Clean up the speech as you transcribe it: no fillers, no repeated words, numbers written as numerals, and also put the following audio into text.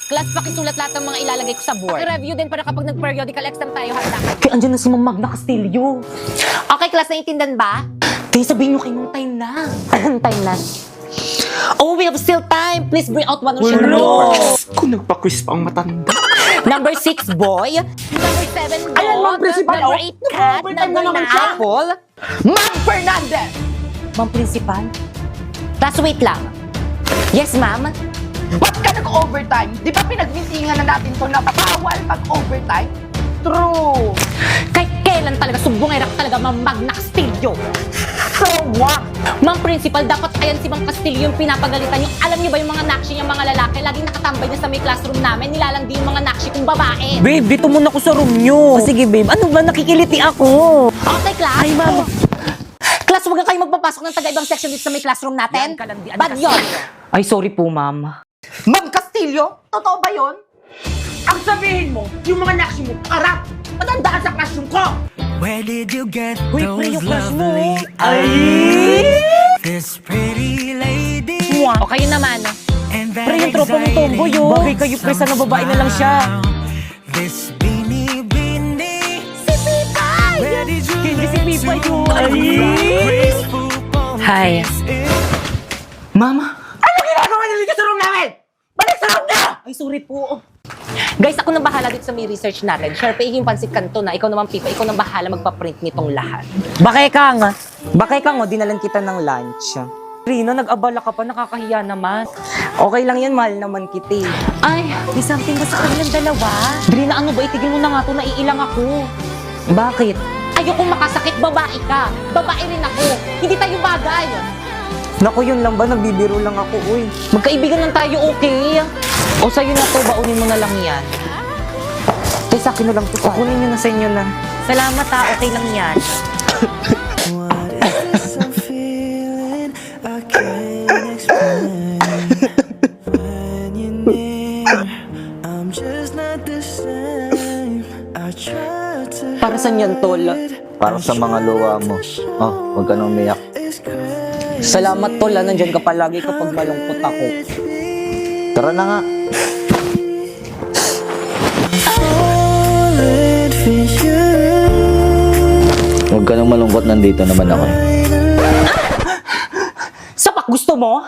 Class, pakisulat lahat ng mga ilalagay ko sa board. Review din para kapag nag-periodical exam tayo, handa. Kaya andyan na si Ma'am Magna Castillo. Okay, class, naiintindihan ba? Kaya sabihin nyo kay Ma'am time na. Time na. Oh, we have still time. Please bring out one of your Wala. papers. Kung nagpa-quiz pa ang matanda. Number 6, boy. Number 7, dog. Ayan, Ma'am Principal, Number oh. 8, cat. Nag-overtime Number na naman 9, siya. apple. Ma'am Fernandez! Ma'am Principal. Tapos wait lang. Yes, ma'am. Ba't ka nag-overtime? Di ba pinagmitingan na natin to na bawal mag-overtime? True! Kay kailan talaga sumbongera ka talaga, Ma'am Magna Castillo? So what? Ma'am Principal, dapat ayan si Ma'am Castillo yung pinapagalitan yung alam niyo ba yung mga nakshi niyang mga lalaki? Laging nakatambay niya sa may classroom namin, nilalandi yung mga nakshi kong babae. Babe, dito muna ako sa room nyo. Sige, babe. Ano ba? Nakikiliti ako. Okay, class. Ay, ma'am. Class, huwag na kayo magpapasok ng taga-ibang section dito sa may classroom natin. Yan, kalandian Bad kasi. yun. Ay, sorry po, ma'am. Ma'am Castillo? Totoo ba yon? Ang sabihin mo, yung mga nakshi mo, karap! Matandaan sa classroom ko! Where did you get Uy, pre, those yung crush mo. lovely Ay! eyes? This pretty lady O kayo naman. and that Pre, yung tropa mong tomboy, oh. Bagay kayo, pre, sana babae na lang siya. This beanie beanie. Where did you Hindi si learn Pipay to yun. rock Ay! graceful pose? Hi. Mama. Ano ginagawa niyo dito sa room namin? Balik sa room niyo! Ay, sorry po. Guys, ako nang bahala dito sa may research natin. Share pa yung pansit kanto na. Ikaw naman, Pipa. Ikaw nang bahala magpa-print nitong lahat. Bakay kang, dinalan kita ng lunch. Rina, nag-abala ka pa, nakakahiya naman. Okay lang yan, mahal naman kita. Ay, may something ba sa kanilang dalawa? Rina, ano ba? Itigil mo na nga to, naiilang ako. Bakit? Ayokong makasakit, babae ka. Babae rin ako. Hindi tayo bagay. Naku, yun lang ba? Nagbibiro lang ako, uy. Magkaibigan lang tayo, okay? O sa'yo na to, baunin mo na lang yan. Eh, sa akin na lang to. Kukunin nyo na sa inyo na. Salamat ha, okay lang yan. What is this I'm feeling? I can't explain. When you're near, I'm just not the same. I try to Para saan yan, tol? Para sa mga luha mo. Oh, huwag ka nang umiyak. It's crazy. Salamat, tol. Nandyan ka palagi kapag malungkot ako. Tara na nga. Falling for you. Huwag ka nang malungkot, nandito naman ako. Sapak, gusto mo?